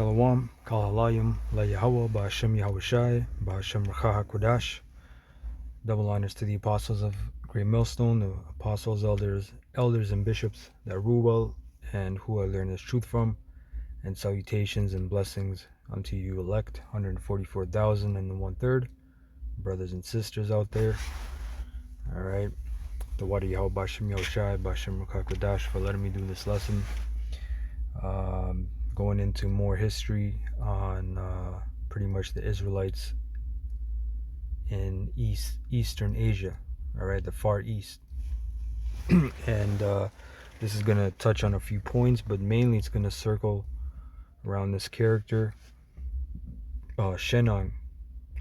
Shalom, Kal Halayim, La Yahweh, Ba'ashem Yahushai, Ba'ashem Racha HaKodash. Double honors to the apostles of Great Millstone, the apostles, elders, and bishops that rule well and who I learn this truth from, and salutations and blessings unto you elect, 144,000 and 1/3, brothers and sisters out there. Alright, the Wadi Yahweh, Ba'ashem Yahushai, Ba'ashem Racha HaKodash for letting me do this lesson. Going into more history on pretty much the Israelites in Eastern Asia, all right, the Far East. And this is going to touch on a few points, but mainly it's going to circle around this character, Shennong,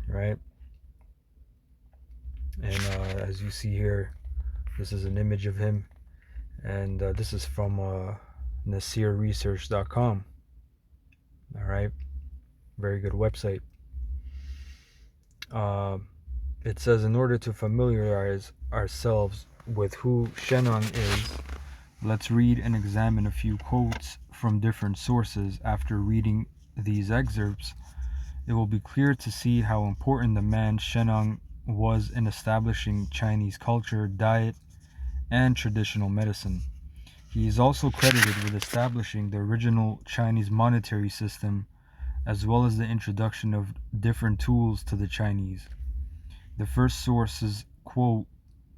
right? And as you see here, this is an image of him, and this is from NasirResearch.com. All right, very good website. It says, in order to familiarize ourselves with who Shennong is, let's read and examine a few quotes from different sources. After reading these excerpts, it will be clear to see how important the man Shennong was in establishing Chinese culture, diet, and traditional medicine. He is also credited with establishing the original Chinese monetary system, as well as the introduction of different tools to the Chinese. The first source's quote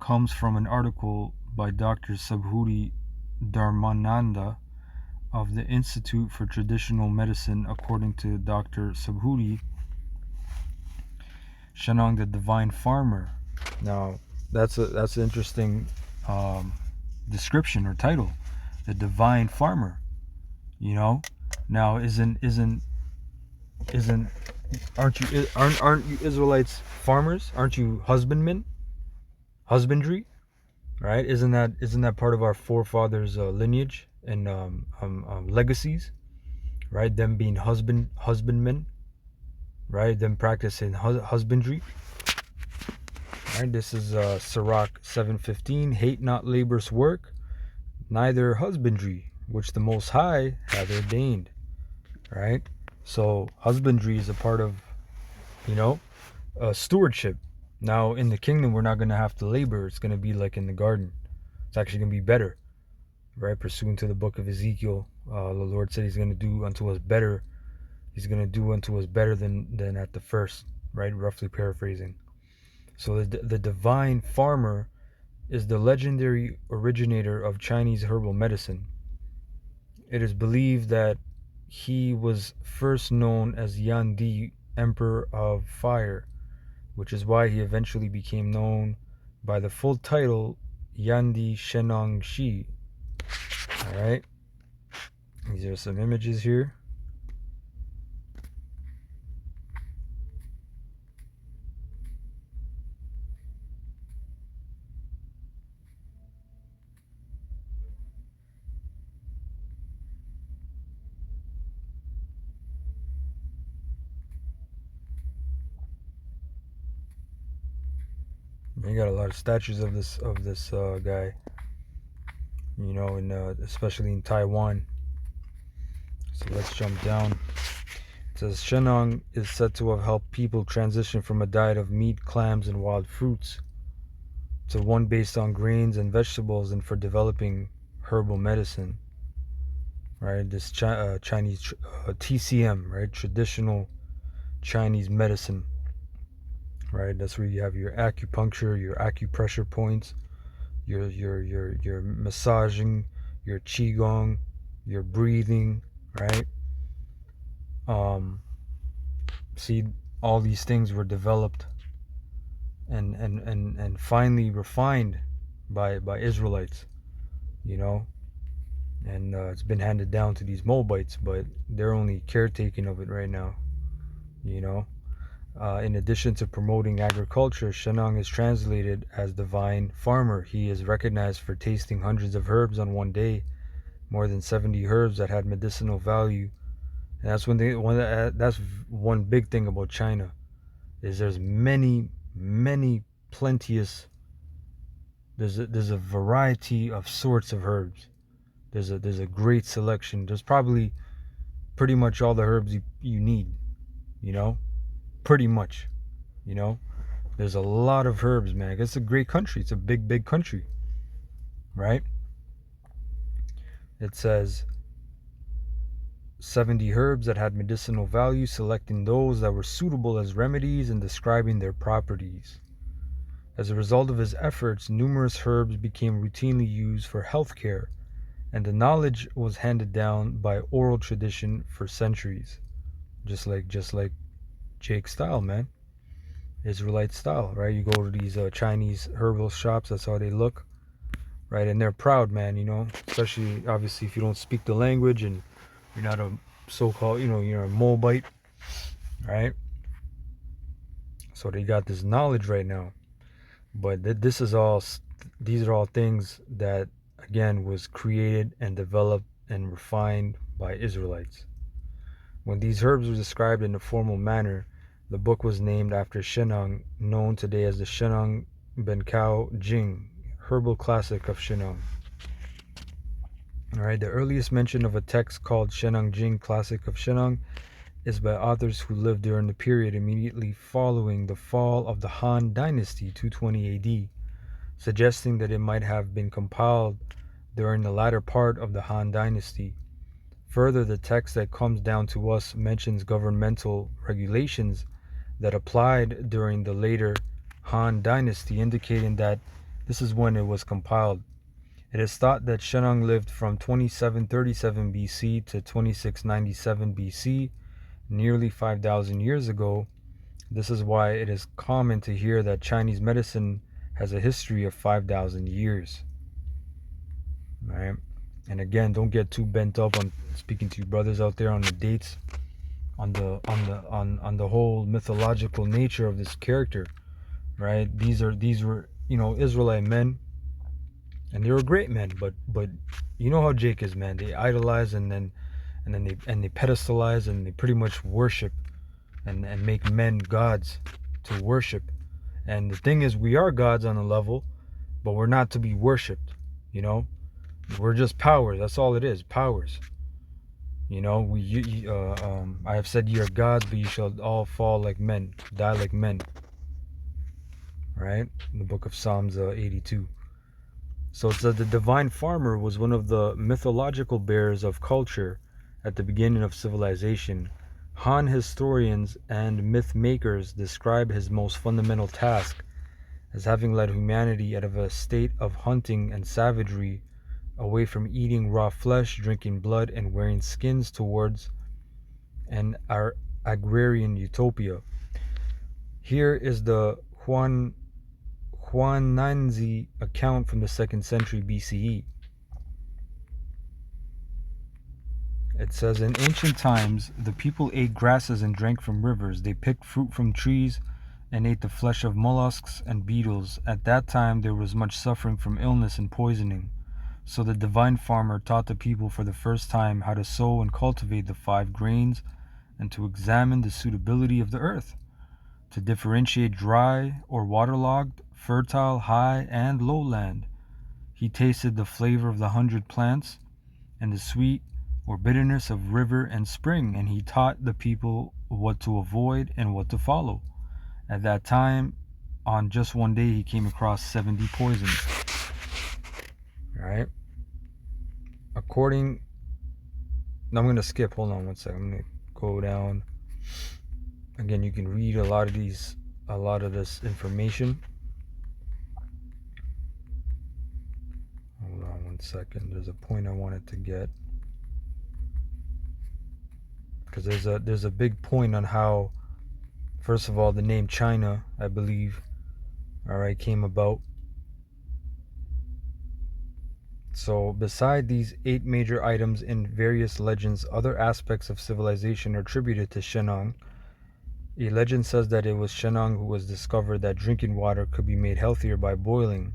comes from an article by Dr. Subhuti Dharmananda of the Institute for Traditional Medicine. According to Dr. Subhuti, Shennong the Divine Farmer. Now, that's an interesting description or title, the Divine Farmer. You know, now aren't you Israelites farmers? Aren't you husbandmen? Husbandry, right? Isn't that part of our forefathers' lineage and legacies, right? Them being husbandmen, right? Them practicing husbandry. Right? This is Sirach 7:15. Hate not labor's work, neither husbandry, which the Most High hath ordained. Right? So husbandry is a part of, stewardship. Now in the kingdom, we're not going to have to labor. It's going to be like in the garden. It's actually going to be better, right? Pursuant to the book of Ezekiel, the Lord said He's going to do unto us better. He's going to do unto us better than at the first, right? Roughly paraphrasing. So the divine farmer is the legendary originator of Chinese herbal medicine. It is believed that he was first known as Yan Di, Emperor of Fire, which is why he eventually became known by the full title Yan Di Shennong Shi. Alright, these are some images here. You got a lot of statues of this guy, especially in Taiwan. So let's jump down. It says Shennong is said to have helped people transition from a diet of meat, clams, and wild fruits to one based on grains and vegetables, and for developing herbal medicine. Right, this Chinese TCM, right, traditional Chinese medicine. Right, that's where you have your acupuncture, your acupressure points, your massaging, your qigong, your breathing, right? See, all these things were developed and finally refined by Israelites, and it's been handed down to these Moabites, but they're only caretaking of it right now, In addition to promoting agriculture, Shennong is translated as divine farmer. He is recognized for tasting hundreds of herbs on one day, more than 70 herbs that had medicinal value. And that's one big thing about China, is there's many plenteous. There's a variety of sorts of herbs. There's a great selection. There's probably pretty much all the herbs you need, pretty much, there's a lot of herbs, man. It's a great country. It's a big country, right? It says 70 herbs that had medicinal value, selecting those that were suitable as remedies and describing their properties. As a result of his efforts, numerous herbs became routinely used for healthcare, and the knowledge was handed down by oral tradition for centuries. Just like Jake's style, man. Israelite style, right? You go to these Chinese herbal shops, that's how they look, right? And they're proud, man, especially obviously if you don't speak the language and you're not a so-called, you're a Moabite, right? So they got this knowledge right now. But these are all things that, again, was created and developed and refined by Israelites. When these herbs were described in a formal manner, the book was named after Shennong, known today as the Shennong Benkao Jing, herbal classic of Shennong. All right, the earliest mention of a text called Shennong Jing, Classic of Shennong, is by authors who lived during the period immediately following the fall of the Han Dynasty, 220 AD, suggesting that it might have been compiled during the latter part of the Han Dynasty. Further, the text that comes down to us mentions governmental regulations that applied during the later Han Dynasty, indicating that this is when it was compiled. It is thought that Shennong lived from 2737 BC to 2697 BC, nearly 5,000 years ago. This is why it is common to hear that Chinese medicine has a history of 5,000 years. Right? And again, don't get too bent up on speaking to you brothers out there on the dates, on the whole mythological nature of this character. Right? These were Israelite men, and they were great men, but you know how Jake is, man. They idolize and then they pedestalize and they pretty much worship and make men gods to worship. And the thing is, we are gods on a level, but we're not to be worshipped. We're just powers. That's all it is, powers. I have said ye are gods, but you shall all fall like men, die like men. Right? In the book of Psalms 82. So it says the divine farmer was one of the mythological bearers of culture at the beginning of civilization. Han historians and myth makers describe his most fundamental task as having led humanity out of a state of hunting and savagery, away from eating raw flesh, drinking blood, and wearing skins, towards an agrarian utopia. Here is the Huananzi account from the 2nd century BCE. It says, in ancient times, the people ate grasses and drank from rivers. They picked fruit from trees and ate the flesh of mollusks and beetles. At that time, there was much suffering from illness and poisoning. So the divine farmer taught the people for the first time how to sow and cultivate the 5 grains and to examine the suitability of the earth, to differentiate dry or waterlogged, fertile, high, and low land. He tasted the flavor of the 100 plants and the sweet or bitterness of river and spring, and he taught the people what to avoid and what to follow. At that time, on just one day, he came across 70 poisons. Right? Now I'm going to skip. Hold on one second. I'm going to go down. Again, you can read a lot of this information. Hold on one second. There's a point I wanted to get. Because there's a big point on how, first of all, the name China, I believe, came about. So, beside these 8 major items in various legends, other aspects of civilization are attributed to Shennong. A legend says that it was Shennong who was discovered that drinking water could be made healthier by boiling.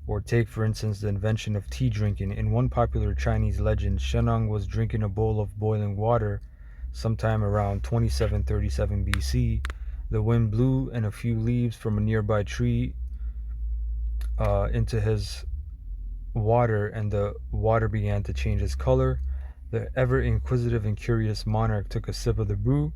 Or take, for instance, the invention of tea drinking. In one popular Chinese legend, Shennong was drinking a bowl of boiling water sometime around 2737 BC. The wind blew and a few leaves from a nearby tree into his water, and the water began to change its color The ever-inquisitive and curious monarch took a sip of the brew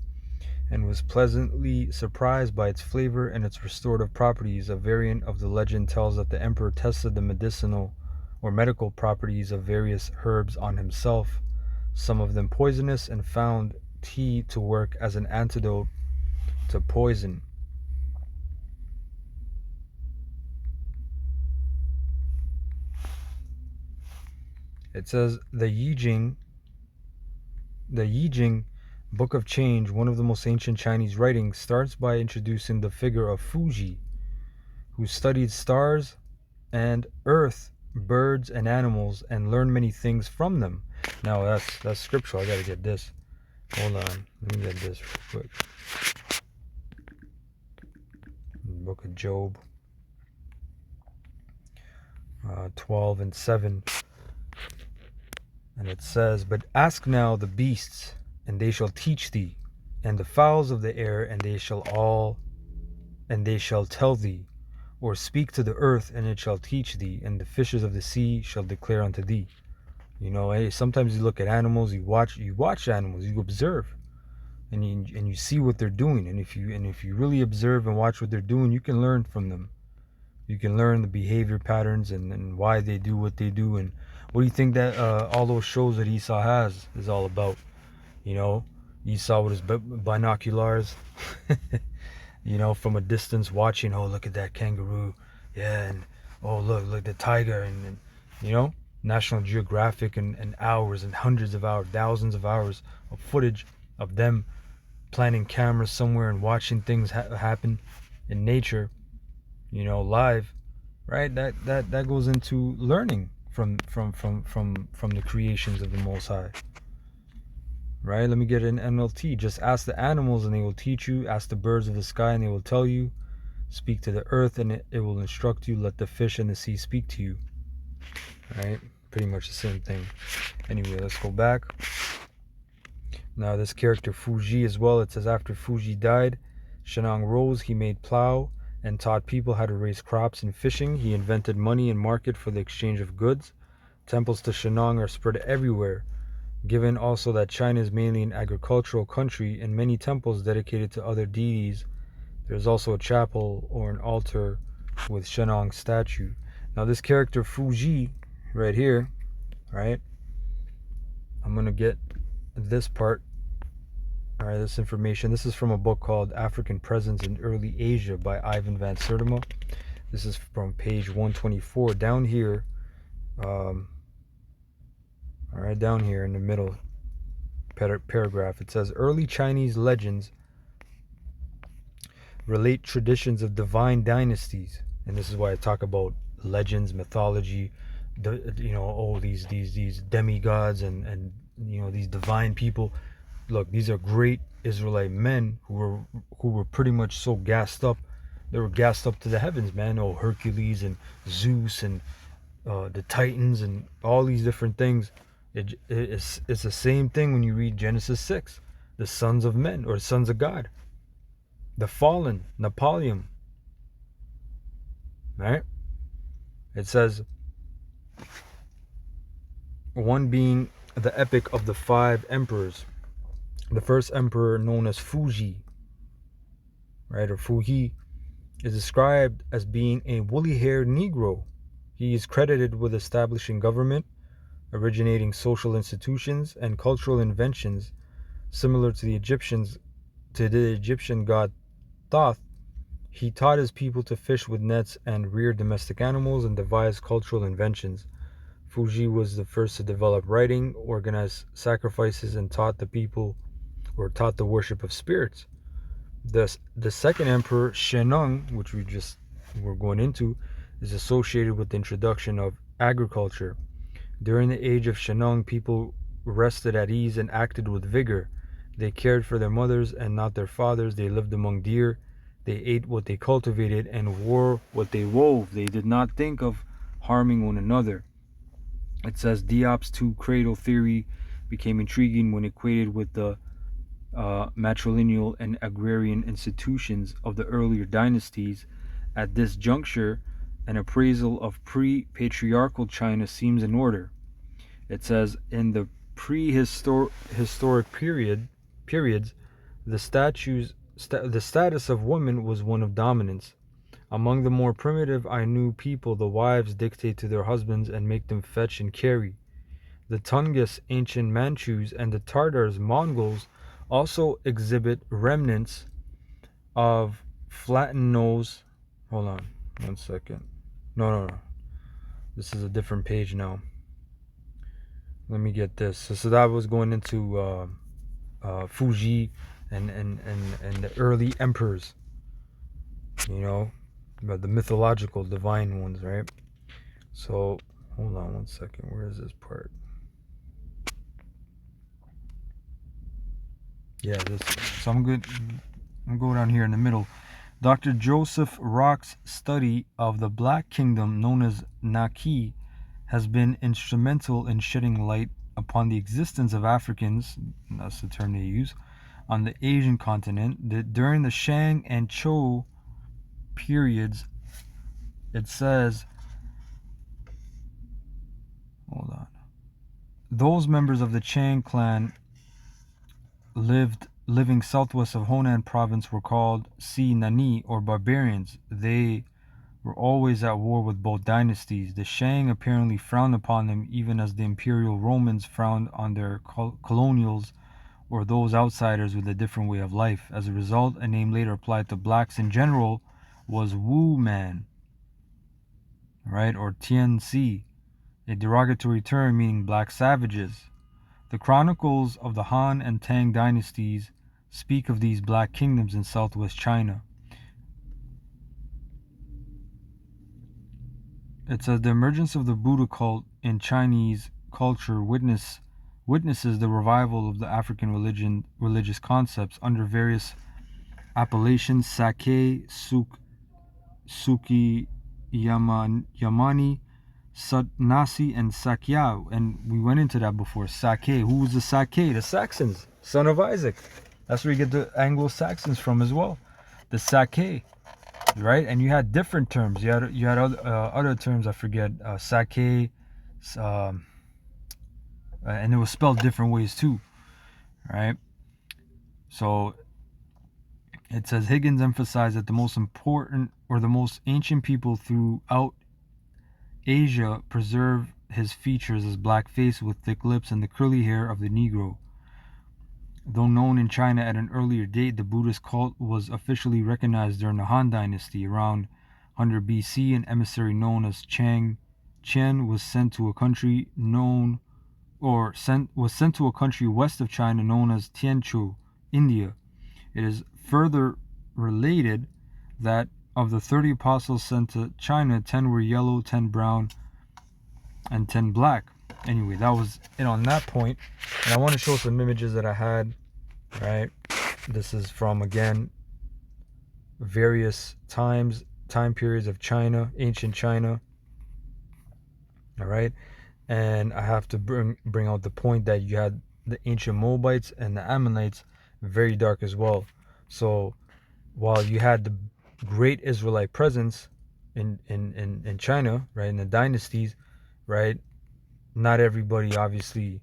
and was pleasantly surprised by its flavor and its restorative properties. A variant of the legend tells that the emperor tested the medicinal or medical properties of various herbs on himself, some of them poisonous, and found tea to work as an antidote to poison. It says the Yijing Book of Change, one of the most ancient Chinese writings, starts by introducing the figure of Fuji, who studied stars and earth, birds and animals, and learned many things from them. Now that's scriptural. I gotta get this. Hold on, let me get this real quick. Book of Job, 12 and 7, and it says, "But ask now the beasts, and they shall teach thee, and the fowls of the air, and they shall tell thee, or speak to the earth, and it shall teach thee, and the fishes of the sea shall declare unto thee." You know, hey, sometimes you look at animals, you watch animals, you observe, and you see what they're doing, and if you really observe and watch what they're doing, you can learn from them. You can learn the behavior patterns and why they do what they do. And what do you think that all those shows that Esau has is all about? You know, Esau with his binoculars, you know, from a distance watching. Oh, look at that kangaroo, yeah, and oh look the tiger, and you know, National Geographic, and hours and hundreds of hours, thousands of hours of footage of them planting cameras somewhere and watching things happen in nature, you know, live, right? That goes into learning from the creations of the Most High, right? Let me get an NLT. Just ask the animals and they will teach you. Ask the birds of the sky and they will tell you. Speak to the earth and it will instruct you. Let the fish and the sea speak to you. Right? Pretty much the same thing. Anyway, let's go back. Now this character Fuji as well, it says after Fuji died, Shennong rose. He made plow and taught people how to raise crops and fishing. He invented money and market for the exchange of goods. Temples to Shennong are spread everywhere. Given also that China is mainly an agricultural country and many temples dedicated to other deities, there's also a chapel or an altar with Shennong's statue. Now this character Fuji right here, right? I'm going to get this part, all right, this information. This is from a book called African Presence in Early Asia by Ivan van Sertima. This is from page 124 down here. All right, down here in the middle paragraph, it says early Chinese legends relate traditions of divine dynasties, and this is why I talk about legends, mythology, you know, oh, these demigods and you know, these divine people. Look, these are great Israelite men who were pretty much so gassed up. They were gassed up to the heavens, man. Oh, Hercules and Zeus and the Titans and all these different things. It's the same thing when you read Genesis 6. The sons of men, or sons of God. The fallen, Napoleon. Right? It says, one being the epic of the 5 emperors. The first emperor, known as Fuji, right, or Fuji, is described as being a woolly-haired Negro. He is credited with establishing government, originating social institutions and cultural inventions similar to the Egyptian god Thoth. He taught his people to fish with nets and rear domestic animals and devised cultural inventions. Fuji was the first to develop writing, organize sacrifices, and taught the worship of spirits. The second emperor, Shennong, which we're going into, is associated with the introduction of agriculture. During the age of Shennong, people rested at ease and acted with vigor. They cared for their mothers and not their fathers. They lived among deer. They ate what they cultivated and wore what they wove. They did not think of harming one another. It says Diop's two-cradle theory became intriguing when equated with the matrilineal and agrarian institutions of the earlier dynasties. At this juncture, an appraisal of pre-patriarchal China seems in order. It says, in the prehistoric periods, the status of women was one of dominance. Among the more primitive Ainu people, the wives dictate to their husbands and make them fetch and carry. The Tungus, ancient Manchus, and the Tartars, Mongols, also exhibit remnants of flattened nose. Hold on, 1 second. No. This is a different page now. Let me get this. So that was going into Fuji and the early emperors. But the mythological divine ones, right? So hold on 1 second. Where is this part? Yeah, this. So I'm good. I'm going down here in the middle. Dr. Joseph Rock's study of the Black Kingdom, known as Naki, has been instrumental in shedding light upon the existence of Africans, that's the term they use, on the Asian continent. During the Shang and Zhou periods, it says, hold on, those members of the Chang clan living southwest of Honan province were called Si Nani, or barbarians. They were always at war with both dynasties. The Shang apparently frowned upon them, even as the Imperial Romans frowned on their colonials or those outsiders with a different way of life. As a result, a name later applied to blacks in general was Wu Man, right, or Tian Si, a derogatory term meaning black savages. The chronicles of the Han and Tang dynasties speak of these black kingdoms in southwest China. It says the emergence of the Buddha cult in Chinese culture witnesses the revival of the African religious concepts under various appellations: Sake, Suki, Yamani, Nasi, and Sakya. And we went into that before. Sake. Who was the Sake? The Saxons, son of Isaac. That's where you get the Anglo-Saxons from as well. The Sake. Right, and you had different terms. You had other terms. I forget. Sake, and it was spelled different ways too. Right. So it says Higgins emphasized that the most important or the most ancient people throughout Asia preserve his features as black face with thick lips and the curly hair of the Negro. Though known in China at an earlier date, the Buddhist cult was officially recognized during the Han Dynasty around 100 BC. An emissary known as Chang Chen was sent to a country west of China known as Tianzhou, India. It is further related that of the 30 apostles sent to China, 10 were yellow, 10 brown, and 10 black. Anyway, that was it on that point. And I want to show some images that I had, right? This is from, again, various time periods of China, ancient China. All right. And I have to bring out the point that you had the ancient Moabites and the Ammonites very dark as well. So while you had the great Israelite presence in China, right, in the dynasties, right, not everybody, obviously,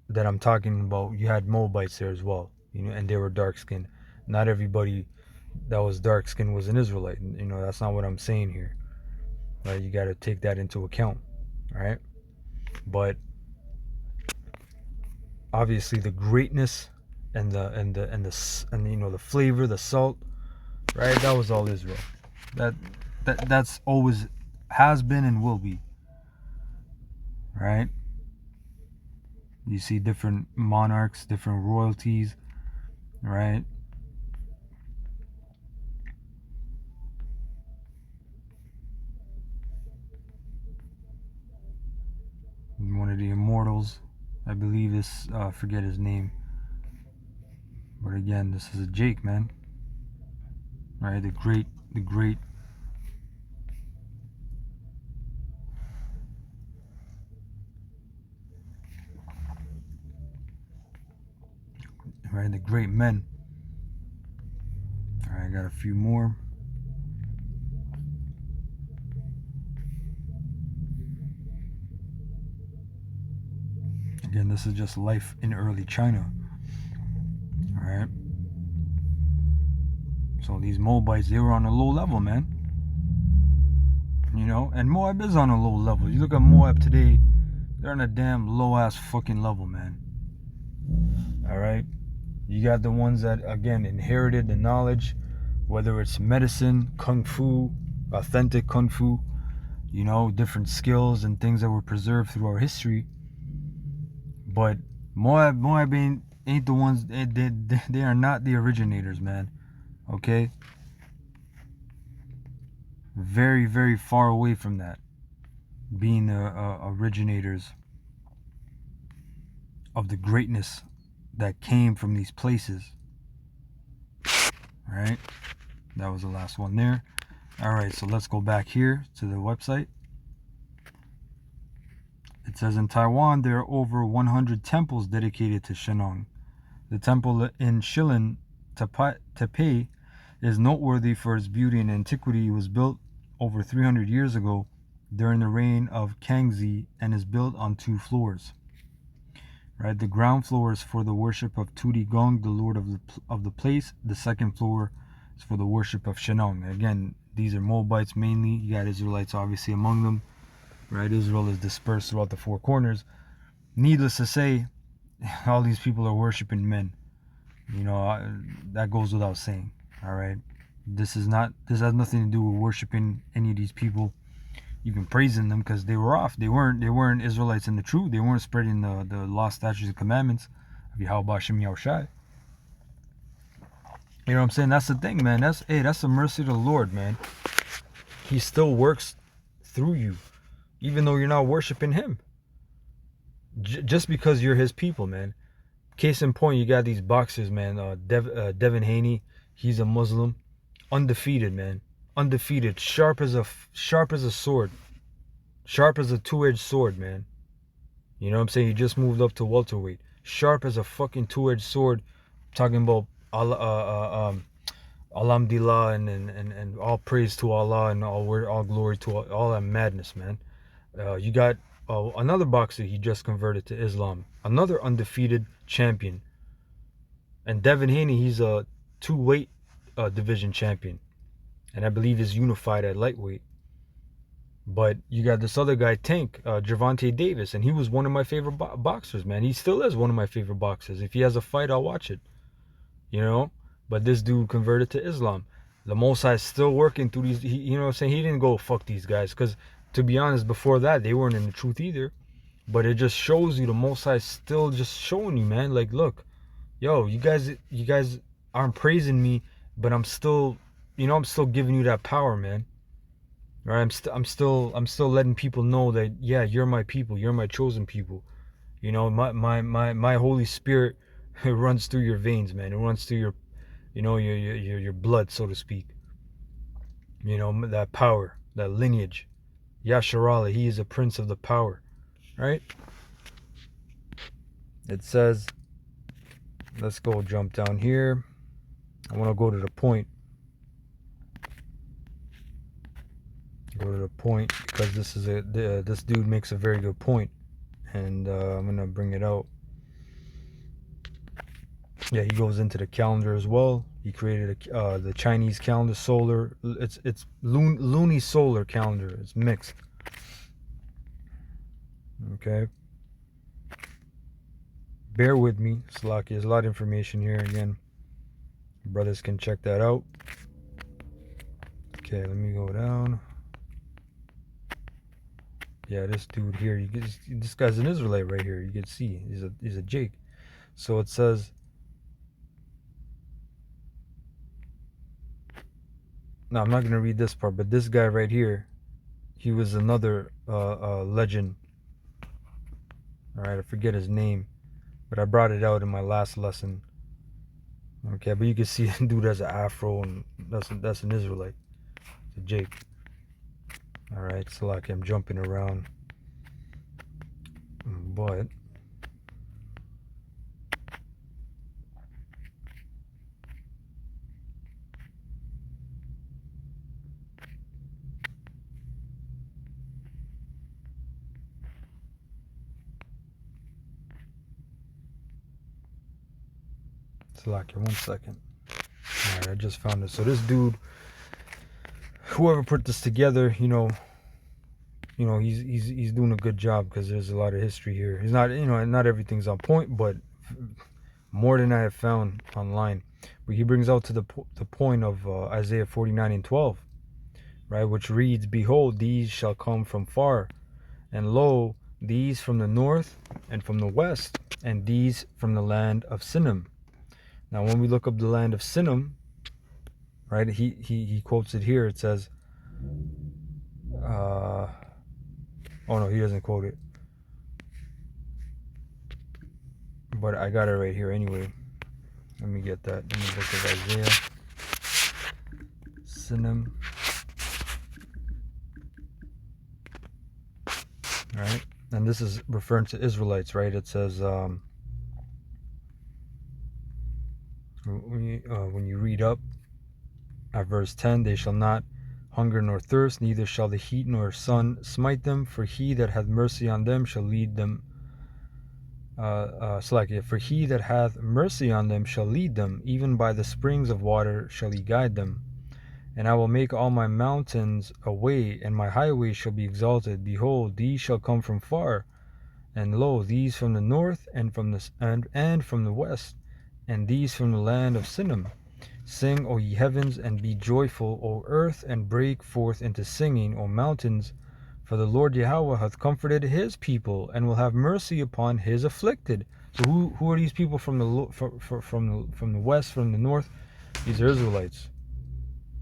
that I'm talking about, you had Moabites there as well, and they were dark skinned. Not everybody that was dark skinned was an Israelite. That's not what I'm saying here. Right? You got to take that into account, right? But obviously, the greatness and the flavor, the salt, right? That was all Israel. That's always has been and will be, right? You see different monarchs, different royalties, right? One of the immortals, I believe, is forget his name, but again, this is a Jake, man, right? The great, right? The great men. All right, I got a few more. Again, this is just life in early China. Alright? So these Moabites, they were on a low level, man. You know, and Moab is on a low level. You look at Moab today, they're on a damn low ass fucking level, man. Alright? You got the ones that, again, inherited the knowledge, whether it's medicine, kung fu, authentic kung fu, you know, different skills and things that were preserved through our history. But Moab ain't the ones, they are not the originators, man. Okay? Very, very far away from that, being the originators of the greatness that came from these places. Alright? That was the last one there. Alright, so let's go back here to the website. It says in Taiwan there are over 100 temples dedicated to Shennong. The temple in Shilin, Taipei, is noteworthy for its beauty and antiquity. It was built over 300 years ago during the reign of Kangxi and is built on 2 floors. Right, the ground floor is for the worship of Tudi Gong, the lord of the place. The second floor is for the worship of Shennong. Again, these are Moabites mainly. You got Israelites obviously among them. Right, Israel is dispersed throughout the 4 corners. Needless to say, all these people are worshiping men. You know, that goes without saying. All right, this has nothing to do with worshiping any of these people, even praising them, because they were off. They weren't Israelites in the truth. They weren't spreading the law, statutes, and commandments of Yahweh Shem Yahushai. You know what I'm saying? That's the thing, man. That's the mercy of the Lord, man. He still works through you, even though you're not worshiping him. Just because you're his people, man. Case in point, you got these boxers, man. Devin Haney, he's a Muslim, undefeated, man. Undefeated, sharp as a sword, sharp as a 2-edged sword, man. You know what I'm saying? He just moved up to welterweight, sharp as a fucking 2-edged sword. Talking about Alhamdulillah and all praise to Allah and all glory to all that madness, man. You got another boxer, he just converted to Islam, another undefeated champion. And Devin Haney, he's a 2-weight division champion, and I believe is unified at lightweight. But you got this other guy, Tank, Gervonta Davis, and he was one of my favorite boxers, man. He still is one of my favorite boxers. If he has a fight, I'll watch it. You know? But this dude converted to Islam. The Most High is still working through these, you know what I'm saying? He didn't go fuck these guys, because to be honest, before that, they weren't in the truth either. But it just shows you the Most High is still just showing you, man. Like, look, yo, you guys aren't praising me, but I'm still, you know, I'm still giving you that power, man. Right? I'm still letting people know that, yeah, you're my people, you're my chosen people. You know, my Holy Spirit, it runs through your veins, man. It runs through your, you know, your blood, so to speak. You know, that power, that lineage. Yasharallah, he is a prince of the power. Right? It says, let's go jump down here. I want to go to the point. Go to the point, because this dude makes a very good point, and I'm gonna bring it out. Yeah, he goes into the calendar as well. He created the Chinese calendar, solar. It's loony solar calendar. It's mixed. Okay. Bear with me, Slaki. There's a lot of information here. Again, brothers can check that out. Okay, let me go down. Yeah, this dude here, this guy's an Israelite right here. You can see he's a Jake. So it says, no, I'm not gonna read this part, but this guy right here, he was another legend. All right, I forget his name, but I brought it out in my last lesson. Okay, but you can see the dude has an afro, and that's an Israelite. It's a Jake. All right, so like I'm jumping around, but Slack, 1 second. Alright, I just found it. So this dude, whoever put this together, he's doing a good job, because there's a lot of history here. He's not, not everything's on point, but more than I have found online. But he brings out to the point of Isaiah 49:12, right, which reads, "Behold, these shall come from far, and lo, these from the north and from the west, and these from the land of Sinim." Now, when we look up the land of Sinim, right, he quotes it here. It says, oh no, he doesn't quote it, but I got it right here anyway. Let me get that in the book of Isaiah. Sinim. Right, and this is referring to Israelites, right? It says, when you read up at verse 10, "They shall not hunger nor thirst, neither shall the heat nor sun smite them, for he that hath mercy on them shall lead them." For he that hath mercy on them shall lead them, even by the springs of water shall he guide them. And I will make all my mountains a way, and my highways shall be exalted. Behold, these shall come from far, and lo, these from the north and from the west, and these from the land of Sinim. Sing, O ye heavens, and be joyful, O earth, and break forth into singing, O mountains. For the Lord Yahweh hath comforted his people, and will have mercy upon his afflicted. So who are these people from the west, from the north? These are Israelites.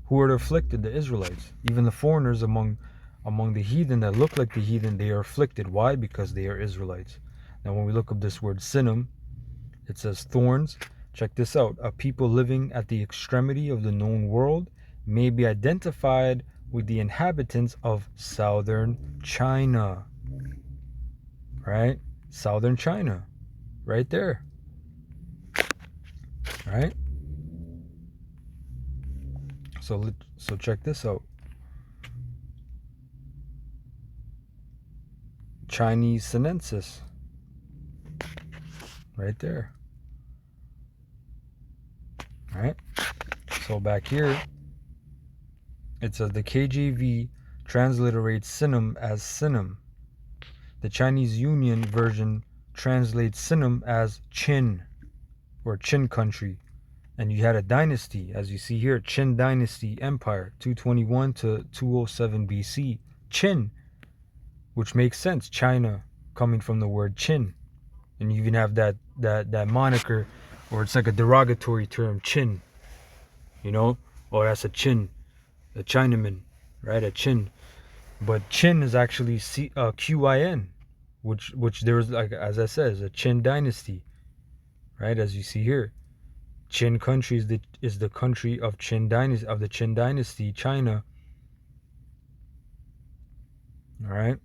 Who are the afflicted? The Israelites. Even the foreigners among the heathen that look like the heathen, they are afflicted. Why? Because they are Israelites. Now, when we look up this word Sinim, it says thorns. Check this out. A people living at the extremity of the known world may be identified with the inhabitants of southern China. Right? Southern China. Right there. Right? So check this out. Chinese sinensis. Right there. Right? So back here, it says the KJV transliterates Sinim as Sinim. The Chinese Union version translates Sinim as Qin, or Qin country. And you had a dynasty, as you see here, Qin Dynasty Empire, 221 to 207 BC. Qin, which makes sense, China coming from the word Qin. And you even have that moniker, or it's like a derogatory term, Qin. Oh, that's a Qin, a Chinaman, right? A Qin. But Qin is actually Qin, which there was, like, as I said, is a Qin dynasty, right? As you see here, Qin country is the country of Qin dynasty, of the Qin dynasty, China. All right.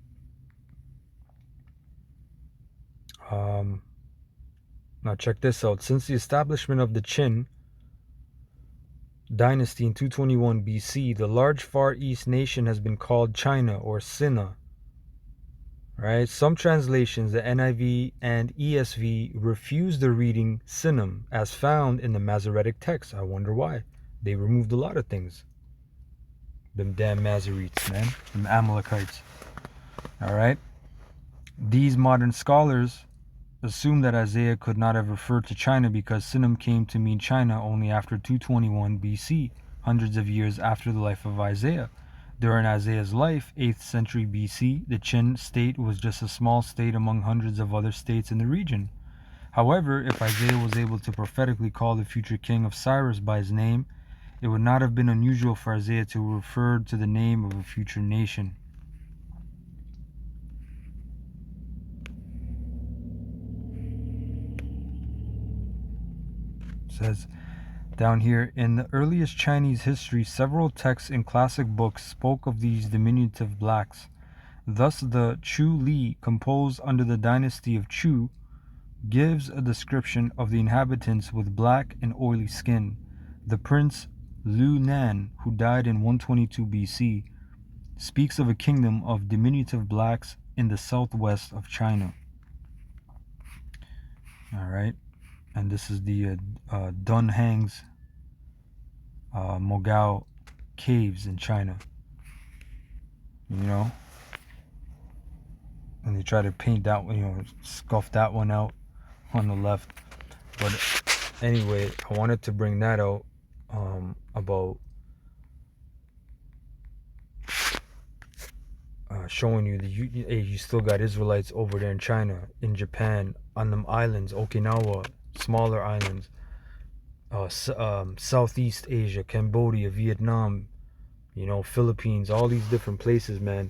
Now check this out. Since the establishment of the Qin dynasty in 221 BC, the large Far East nation has been called China, or Sina. Right? Some translations, the NIV and ESV, refuse the reading Sinim as found in the Masoretic text. I wonder why. They removed a lot of things. Them damn Masoretes, man. Them Amalekites. Alright? These modern scholars assume that Isaiah could not have referred to China because Sinim came to mean China only after 221 BC, hundreds of years after the life of Isaiah. During Isaiah's life, 8th century BC, the Qin state was just a small state among hundreds of other states in the region. However, if Isaiah was able to prophetically call the future king of Cyrus by his name, it would not have been unusual for Isaiah to refer to the name of a future nation. It says down here, in the earliest Chinese history, several texts in classic books spoke of these diminutive blacks. Thus, the Chu Li, composed under the dynasty of Chu, gives a description of the inhabitants with black and oily skin. The prince Lu Nan, who died in 122 BC, speaks of a kingdom of diminutive blacks in the southwest of China. All right. And this is the Dunhang's Mogao caves in China. You know, and they try to paint that one, scuff that one out on the left. But anyway, I wanted to bring that out about showing you that you still got Israelites over there in China, in Japan, on them islands, Okinawa, smaller islands, Southeast Asia, Cambodia, Vietnam, Philippines, all these different places, man.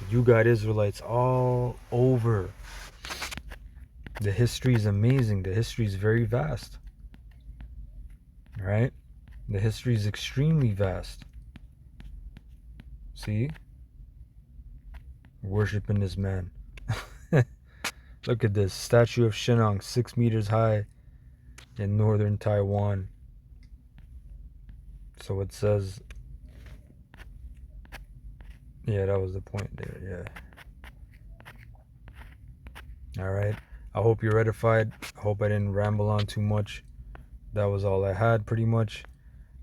You got Israelites all over. The history is amazing. The history is very vast. Right? The history is extremely vast. See? Worshipping this man. Look at this. Statue of Shennong, 6 meters high in northern Taiwan. So it says... Yeah, that was the point there. Yeah. Alright. I hope you're edified. I hope I didn't ramble on too much. That was all I had, pretty much.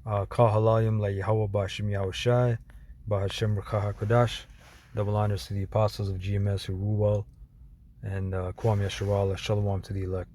Kahalayim la Yahweh Bashim Yahushai, Bahashem Rakaha Kodash. Double honors to the apostles of GMS who rule well, and Kwam Yasharal, Shalom to the elect.